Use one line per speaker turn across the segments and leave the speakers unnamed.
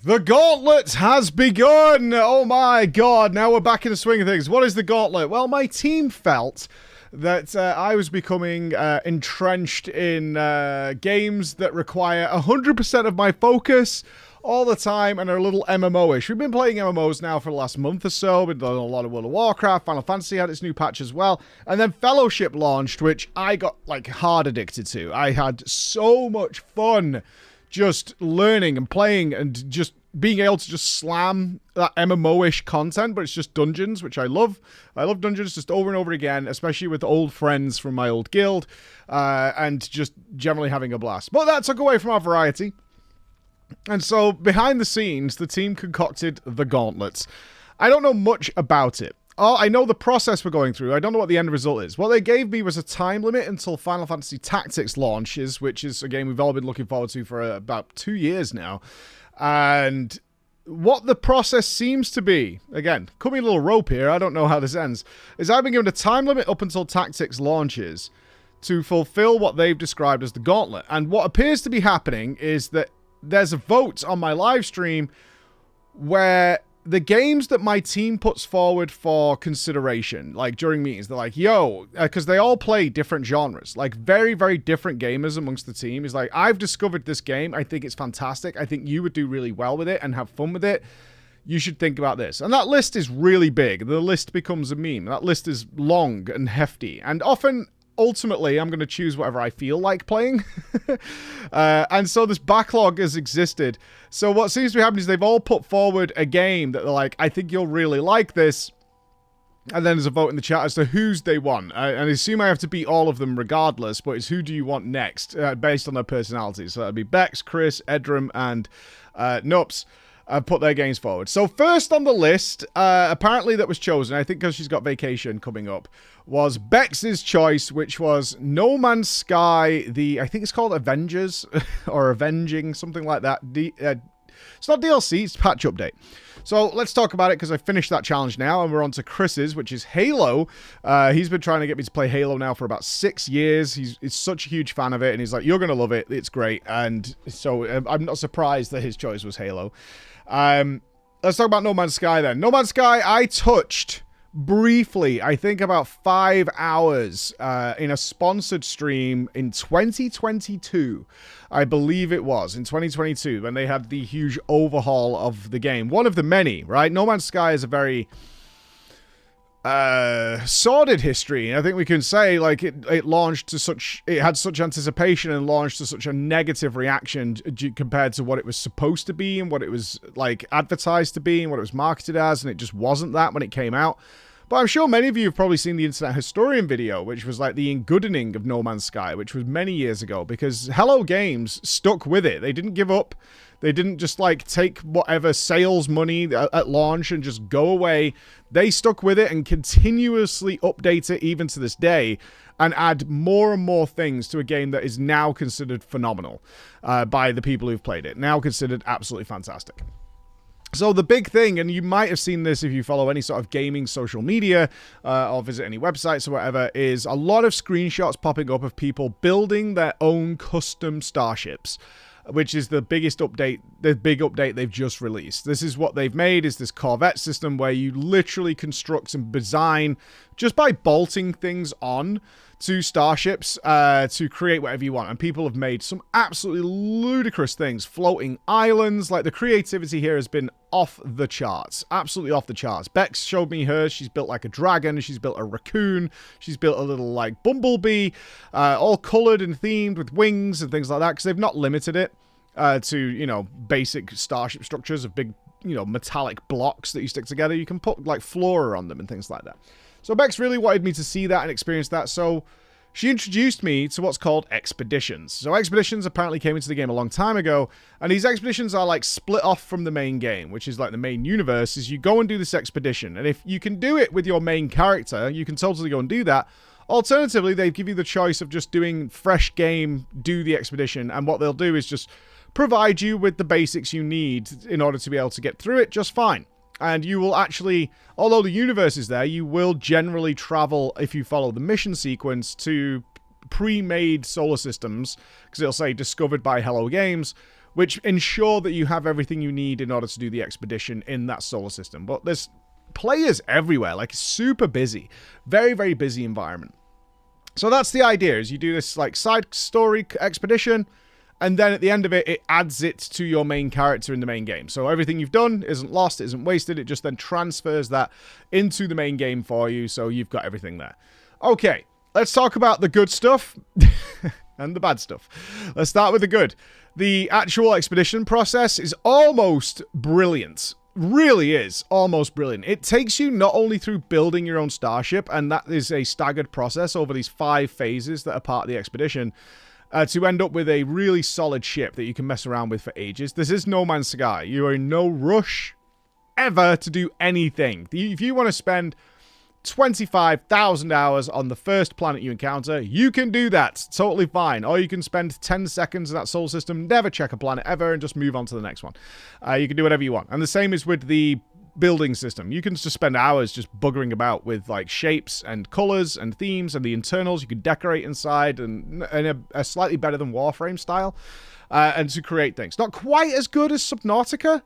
The gauntlet has begun! Oh my god, now we're back in the swing of things. What is the gauntlet? Well, my team felt that I was becoming entrenched in games that require 100% of my focus all the time and are a little MMO-ish. We've been playing MMOs now for the last month or so. We've done a lot of World of Warcraft. Final Fantasy had its new patch as well. And then Fellowship launched, which I got like hard addicted to. I had so much fun just learning and playing and just being able to just slam that MMO-ish content, but it's just dungeons, which I love. I love dungeons just over and over again, especially with old friends from my old guild, and just generally having a blast. But that took away from our variety. And so, behind the scenes, the team concocted the gauntlets. I don't know much about it. I know the process we're going through. I don't know what the end result is. What they gave me was a time limit until Final Fantasy Tactics launches, which is a game we've all been looking forward to for about 2 years now. And what the process seems to be, again, cut me a little rope here, I don't know how this ends, is I've been given a time limit up until Tactics launches to fulfill what they've described as the gauntlet. And what appears to be happening is that there's a vote on my live stream where the games that my team puts forward for consideration, like during meetings, they're like, yo, because they all play different genres, like very, very different gamers amongst the team. Is like, I've discovered this game. I think it's fantastic. I think you would do really well with it and have fun with it. You should think about this. And that list is really big. The list becomes a meme. That list is long and hefty. And often, ultimately, I'm going to choose whatever I feel like playing. And so this backlog has existed. So what seems to be happening is they've all put forward a game that they're like, I think you'll really like this. And then there's a vote in the chat as to whose they want. And I assume I have to beat all of them regardless, but it's who do you want next based on their personalities. So that'd be Bex, Chris, Edrem, and Nupss. Put their games forward. So first on the list, apparently that was chosen, I think because she's got vacation coming up, was Bex's choice, which was No Man's Sky, I think it's called Avengers, or Avenging, something like that. It's not DLC, it's patch update. So let's talk about it, because I finished that challenge now, and we're on to Chris's, which is Halo. He's been trying to get me to play Halo now for about 6 years. He's such a huge fan of it, and he's like, you're going to love it, it's great. And so I'm not surprised that his choice was Halo. Let's talk about No Man's Sky then. No Man's Sky, I touched briefly, I think about 5 hours in a sponsored stream in 2022. I believe it was in 2022 when they had the huge overhaul of the game. One of the many, right? No Man's Sky is a very sordid history. I think we can say like it launched to such, it had such anticipation and launched to such a negative reaction compared to what it was supposed to be and what it was like advertised to be and what it was marketed as, and it just wasn't that when it came out. But I'm sure many of you have probably seen the Internet Historian video, which was like the engoodening of No Man's Sky, which was many years ago, because Hello Games stuck with it. They didn't give up. They didn't just like take whatever sales money at launch and just go away. They stuck with it and continuously update it even to this day and add more and more things to a game that is now considered phenomenal by the people who've played it. Now considered absolutely fantastic. So the big thing, and you might have seen this if you follow any sort of gaming social media or visit any websites or whatever, is a lot of screenshots popping up of people building their own custom starships, which is the biggest update, the big update they've just released. This is what they've made, is this Corvette system where you literally construct and design just by bolting things on to starships to create whatever you want. And people have made some absolutely ludicrous things. Floating islands. Like, the creativity here has been off the charts. Absolutely off the charts. Bex showed me hers. She's built like a dragon. She's built a raccoon. She's built a little like bumblebee. All colored and themed with wings and things like that. Because they've not limited it to, you know, basic starship structures of big, you know, metallic blocks that you stick together. You can put like flora on them and things like that. So Bex really wanted me to see that and experience that, so she introduced me to what's called expeditions. So expeditions apparently came into the game a long time ago, and these expeditions are like split off from the main game, which is like the main universe, is you go and do this expedition. And if you can do it with your main character, you can totally go and do that. Alternatively, they give you the choice of just doing fresh game, do the expedition, and what they'll do is just provide you with the basics you need in order to be able to get through it just fine. And you will actually, although the universe is there, you will generally travel, if you follow the mission sequence, to pre-made solar systems, because it'll say discovered by Hello Games, which ensure that you have everything you need in order to do the expedition in that solar system. But there's players everywhere, like super busy, very, very busy environment. So that's the idea, is you do this like side story expedition, and then at the end of it, it adds it to your main character in the main game. So everything you've done isn't lost, isn't wasted. It just then transfers that into the main game for you, so you've got everything there. Okay, let's talk about the good stuff and the bad stuff. Let's start with the good. The actual expedition process is almost brilliant. Really is almost brilliant. It takes you not only through building your own starship, and that is a staggered process over these 5 phases that are part of the expedition, to end up with a really solid ship that you can mess around with for ages. This is No Man's Sky. You are in no rush ever to do anything. If you want to spend 25,000 hours on the first planet you encounter, you can do that. Totally fine. Or you can spend 10 seconds in that solar system, never check a planet ever, and just move on to the next one. You can do whatever you want. And the same is with the building system. You can just spend hours just buggering about with like shapes and colors and themes and the internals. You can decorate inside and in a slightly better than Warframe style, and to create things. Not quite as good as Subnautica.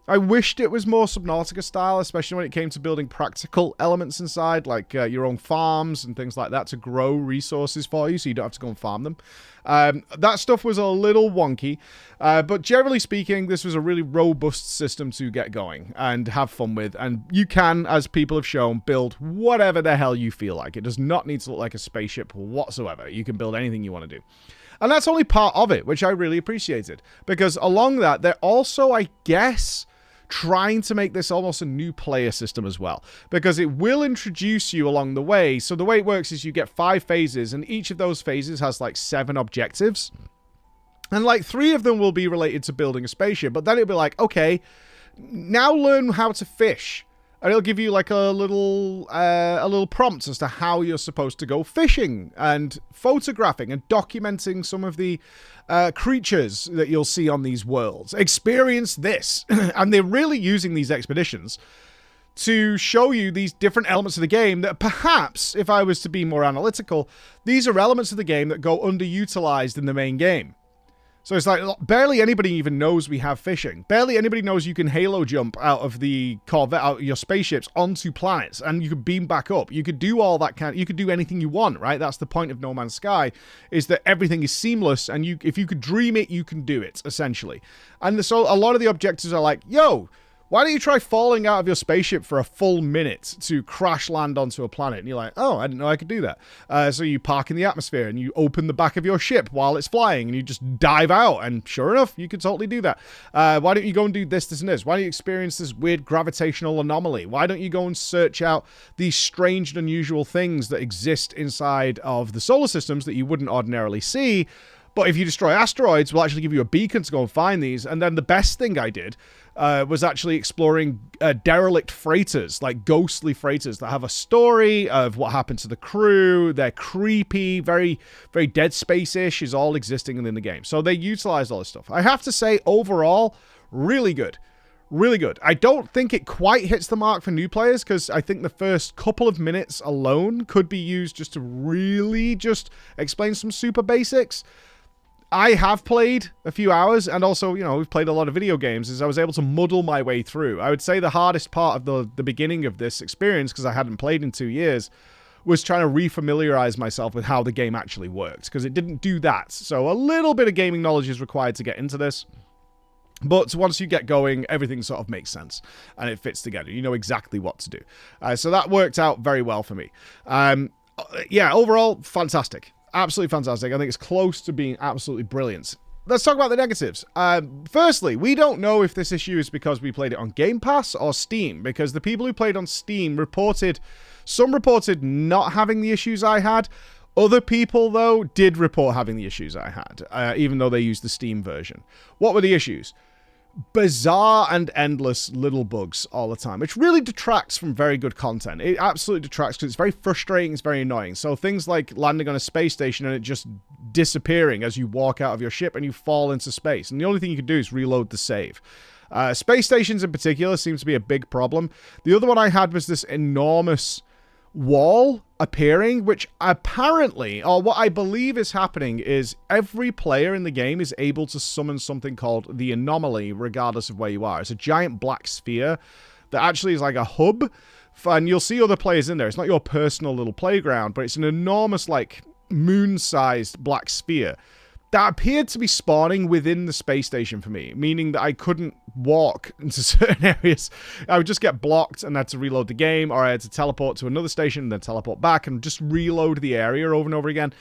I wished it was more Subnautica style, especially when it came to building practical elements inside, like your own farms and things like that to grow resources for you so you don't have to go and farm them. That stuff was a little wonky, but generally speaking, this was a really robust system to get going and have fun with. And you can, as people have shown, build whatever the hell you feel like. It does not need to look like a spaceship whatsoever. You can build anything you want to do. And that's only part of it, which I really appreciated. Because along that, they're also, I guess, trying to make this almost a new player system as well, because it will introduce you along the way. So the way it works is you get 5 phases, and each of those phases has like 7 objectives, and like 3 of them will be related to building a spaceship. But then it'll be like, okay, now learn how to fish, and it'll give you like a little prompt as to how you're supposed to go fishing and photographing and documenting some of the creatures that you'll see on these worlds. Experience this. And they're really using these expeditions to show you these different elements of the game that perhaps, if I was to be more analytical, these are elements of the game that go underutilized in the main game. So it's like, barely anybody even knows we have fishing. Barely anybody knows you can halo jump out of the Corvette, out of your spaceships onto planets, and you could beam back up. You could do all that you could do anything you want, right? That's the point of No Man's Sky, is that everything is seamless, and if you could dream it, you can do it, essentially. And so a lot of the objectives are like, yo, why don't you try falling out of your spaceship for a full minute to crash land onto a planet? And you're like, oh, I didn't know I could do that. So you park in the atmosphere and you open the back of your ship while it's flying and you just dive out. And sure enough, you could totally do that. Why don't you go and do this, this, and this? Why don't you experience this weird gravitational anomaly? Why don't you go and search out these strange and unusual things that exist inside of the solar systems that you wouldn't ordinarily see? But if you destroy asteroids, we'll actually give you a beacon to go and find these. And then the best thing I did was actually exploring derelict freighters, like ghostly freighters that have a story of what happened to the crew. They're creepy, very, very Dead Space-ish is all existing in the game. So they utilize all this stuff. I have to say, overall, really good. Really good. I don't think it quite hits the mark for new players, because I think the first couple of minutes alone could be used just to really just explain some super basics. I have played a few hours, and also, you know, we've played a lot of video games, as I was able to muddle my way through. I would say the hardest part of the beginning of this experience, because I hadn't played in 2 years, was trying to refamiliarize myself with how the game actually worked, because it didn't do that. So a little bit of gaming knowledge is required to get into this. But once you get going, everything sort of makes sense, and it fits together. You know exactly what to do. So that worked out very well for me. Yeah, overall, fantastic. Absolutely fantastic. I think it's close to being absolutely brilliant. Let's talk about the negatives. Firstly, we don't know if this issue is because we played it on Game Pass or Steam, because the people who played on Steam reported not having the issues I had. Other people, though, did report having the issues I had, even though they used the Steam version. What were the issues? Bizarre and endless little bugs all the time, which really detracts from very good content. It absolutely detracts because it's very frustrating, it's very annoying. So things like landing on a space station and it just disappearing as you walk out of your ship and you fall into space. And the only thing you can do is reload the save. Space stations in particular seems to be a big problem. The other one I had was this enormous wall appearing, which apparently, or what I believe is happening, is every player in the game is able to summon something called the anomaly, regardless of where you are. It's a giant black sphere that actually is like a hub, and you'll see other players in there. It's not your personal little playground, but it's an enormous, like, moon-sized black sphere that appeared to be spawning within the space station for me, meaning that I couldn't walk into certain areas. I would just get blocked and had to reload the game, or I had to teleport to another station and then teleport back and just reload the area over and over again.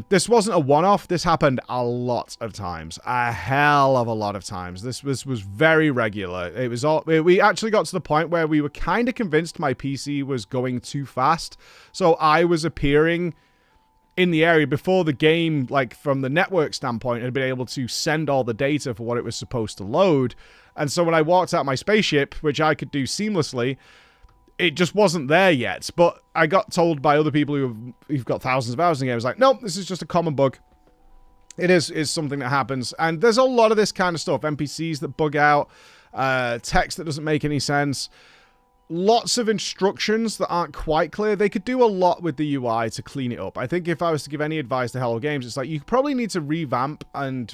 This wasn't a one-off. This happened a lot of times. A hell of a lot of times. This was very regular. It was all, we actually got to the point where we were kind of convinced my PC was going too fast. So I was appearing in the area before the game, like from the network standpoint, had been able to send all the data for what it was supposed to load. And so when I walked out my spaceship, which I could do seamlessly, it just wasn't there yet. But I got told by other people who've got thousands of hours in the game, I was like, nope, this is just a common bug. It is something that happens. And there's a lot of this kind of stuff. NPCs that bug out, text that doesn't make any sense. Lots of instructions that aren't quite clear. They could do a lot with the UI to clean it up. I think if I was to give any advice to Hello Games, it's like you probably need to revamp and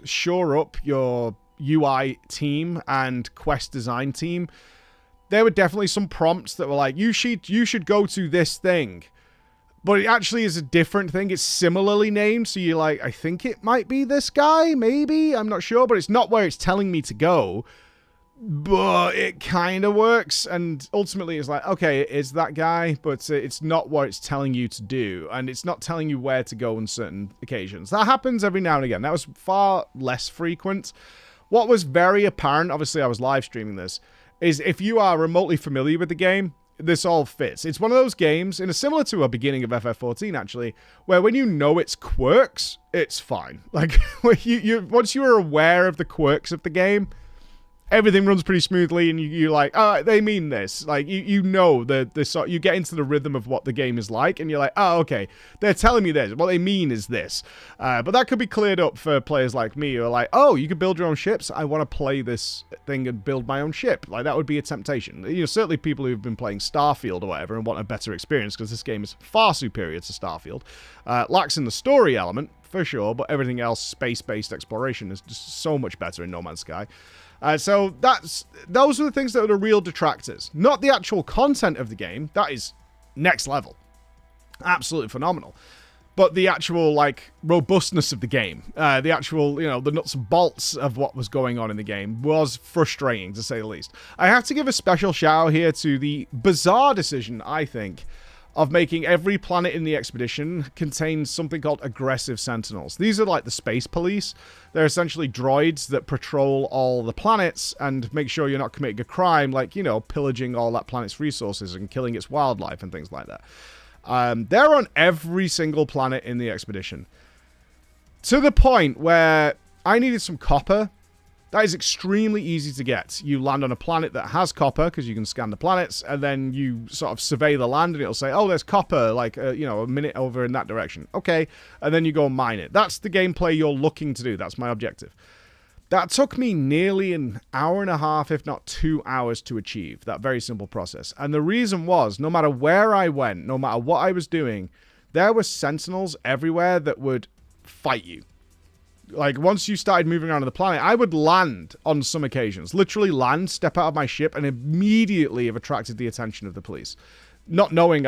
shore up your UI team and quest design team. There were definitely some prompts that were like, you should go to this thing. But it actually is a different thing. It's similarly named, so you're like, I think it might be this guy, maybe? I'm not sure, but it's not where it's telling me to go. But it kind of works, and ultimately it's like, okay, it is that guy, but it's not what it's telling you to do, and it's not telling you where to go on certain occasions. That happens every now and again. That was far less frequent. What was very apparent, obviously I was live streaming this, is if you are remotely familiar with the game, this all fits. It's one of those games, and it's similar to a beginning of FF14 actually, where when you know its quirks, it's fine. Like, once you are aware of the quirks of the game, everything runs pretty smoothly, and you're like, oh, they mean this. Like, you know, you get into the rhythm of what the game is like, and you're like, oh, okay, they're telling me this. What they mean is this. But that could be cleared up for players like me who are like, oh, you can build your own ships? I want to play this thing and build my own ship. Like, that would be a temptation. You know, certainly people who've been playing Starfield or whatever and want a better experience, because this game is far superior to Starfield. Lacks in the story element, for sure, but everything else, space-based exploration, is just so much better in No Man's Sky. So those are the things that are the real detractors. Not the actual content of the game. That is next level. Absolutely phenomenal. But the actual, like, robustness of the game. The actual, you know, the nuts and bolts of what was going on in the game was frustrating, to say the least. I have to give a special shout out here to the bizarre decision, I think, of making every planet in the expedition contain something called aggressive sentinels. These are like the space police. They're essentially droids that patrol all the planets and make sure you're not committing a crime, like, you know, pillaging all that planet's resources and killing its wildlife and things like that. They're on every single planet in the expedition. To the point where I needed some copper. That is extremely easy to get. You land on a planet that has copper, because you can scan the planets, and then you sort of survey the land, and it'll say, oh, there's copper, like, you know, a minute over in that direction. Okay, and then you go and mine it. That's the gameplay you're looking to do. That's my objective. That took me nearly an hour and a half, if not 2 hours, to achieve. That very simple process. And the reason was, no matter where I went, no matter what I was doing, there were sentinels everywhere that would fight you. Like, once you started moving around on the planet, I would land on some occasions. Literally land, step out of my ship, and immediately have attracted the attention of the police. Not knowing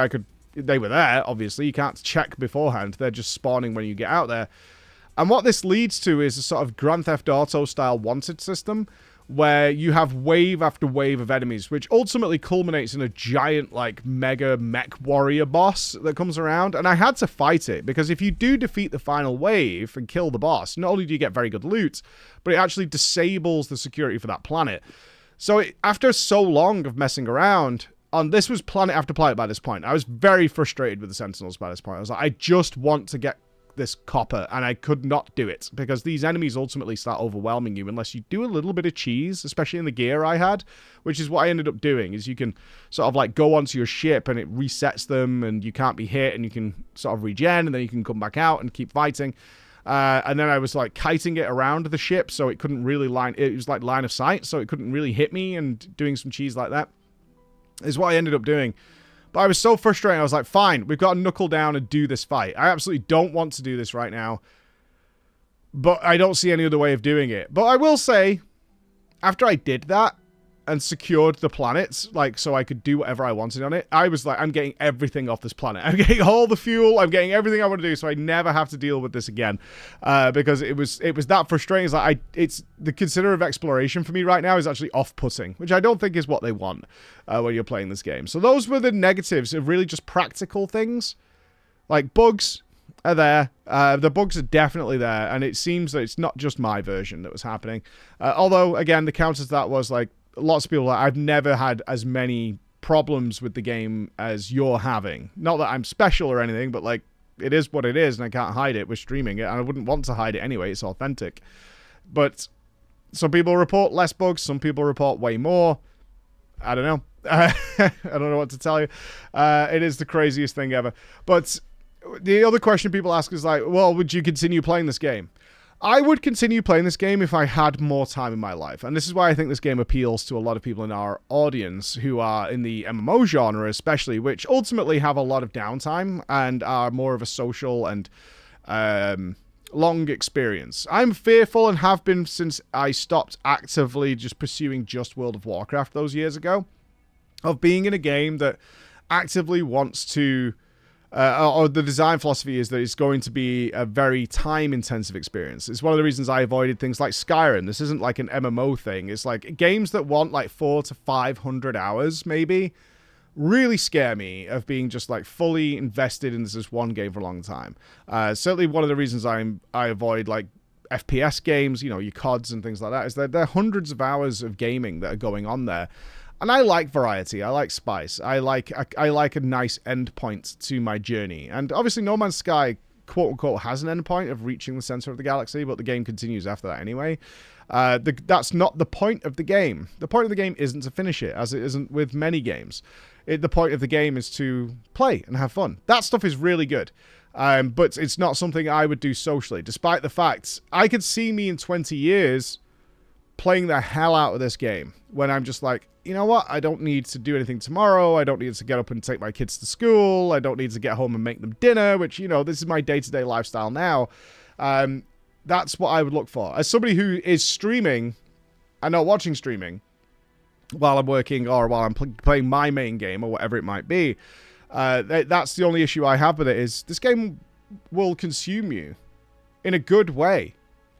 they were there, obviously. You can't check beforehand. They're just spawning when you get out there. And what this leads to is a sort of Grand Theft Auto-style wanted system, where you have wave after wave of enemies, which ultimately culminates in a giant, like, mega mech warrior boss that comes around. And I had to fight it, because if you do defeat the final wave and kill the boss, not only do you get very good loot, but it actually disables the security for that planet. So after so long of messing around, this was planet after planet by this point. I was very frustrated with the Sentinels by this point. I was like, I just want to get this copper, and I could not do it, because these enemies ultimately start overwhelming you unless you do a little bit of cheese, especially in the gear I had, which is what I ended up doing, is you can sort of like go onto your ship and it resets them and you can't be hit, and you can sort of regen, and then you can come back out and keep fighting. And then I was like kiting it around the ship so it couldn't really it was like line of sight, so it couldn't really hit me, and doing some cheese like that is what I ended up doing. But I was so frustrated. I was like, fine, we've got to knuckle down and do this fight. I absolutely don't want to do this right now. But I don't see any other way of doing it. But I will say, after I did that and secured the planets, like, so I could do whatever I wanted on it, I was like, I'm getting everything off this planet. I'm getting all the fuel. I'm getting everything I want to do, so I never have to deal with this again. Because it was that frustrating. It's like, it's the considerate exploration for me right now is actually off-putting, which I don't think is what they want when you're playing this game. So those were the negatives of really just practical things. Like, bugs are there. The bugs are definitely there, and it seems that it's not just my version that was happening. Although, again, the counter to that was, like, lots of people are like, I've never had as many problems with the game as you're having. Not that I'm special or anything, but, like, it is what it is, and I can't hide it. We're streaming it, and I wouldn't want to hide it anyway. It's authentic. But some people report less bugs. Some people report way more. I don't know. I don't know what to tell you. It is the craziest thing ever. But the other question people ask is like, well, would you continue playing this game? I would continue playing this game if I had more time in my life. And this is why I think this game appeals to a lot of people in our audience who are in the MMO genre especially, which ultimately have a lot of downtime and are more of a social and long experience. I'm fearful, and have been since I stopped actively just pursuing just World of Warcraft those years ago, of being in a game that actively wants to... or the design philosophy is that it's going to be a very time-intensive experience. It's one of the reasons I avoided things like Skyrim. This isn't like an MMO thing. It's like games that want like 400 to 500 hours, maybe, really scare me of being just like fully invested in this one game for a long time. Certainly one of the reasons I avoid like FPS games, you know, your CODs and things like that, is that there are hundreds of hours of gaming that are going on there. And I like variety. I like spice. I like a nice endpoint to my journey. And obviously, No Man's Sky, quote unquote, has an endpoint of reaching the center of the galaxy, but the game continues after that anyway. That's not the point of the game. The point of the game isn't to finish it, as it isn't with many games. The point of the game is to play and have fun. That stuff is really good. But it's not something I would do socially, despite the fact I could see me in 20 years playing the hell out of this game when I'm just like, you know what? I don't need to do anything tomorrow. I don't need to get up and take my kids to school. I don't need to get home and make them dinner, which, you know, this is my day-to-day lifestyle now. That's what I would look for. As somebody who is streaming and not watching streaming while I'm working or while I'm playing my main game or whatever it might be, that's the only issue I have with it, is this game will consume you in a good way.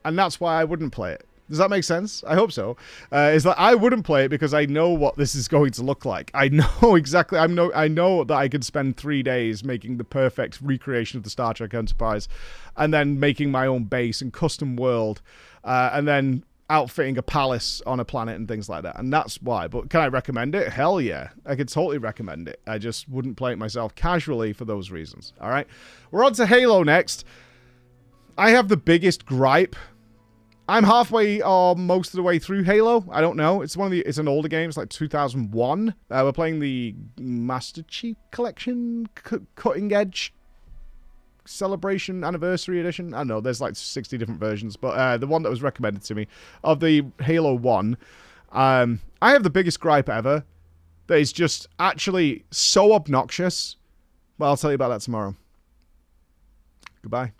And that's why I wouldn't play it. Does that make sense? I hope so. Is that I wouldn't play it because I know what this is going to look like. I know exactly. I know that I could spend 3 days making the perfect recreation of the Star Trek Enterprise, and then making my own base and custom world, and then outfitting a palace on a planet and things like that. And that's why. But can I recommend it? Hell yeah. I could totally recommend it. I just wouldn't play it myself casually for those reasons. All right. We're on to Halo next. I have the biggest gripe. I'm halfway or most of the way through Halo. I don't know. It's it's an older game. It's like 2001. We're playing the Master Chief Collection Cutting Edge Celebration Anniversary Edition. I don't know. There's like 60 different versions, but the one that was recommended to me of the Halo 1. I have the biggest gripe ever. That is just actually so obnoxious. Well, I'll tell you about that tomorrow. Goodbye.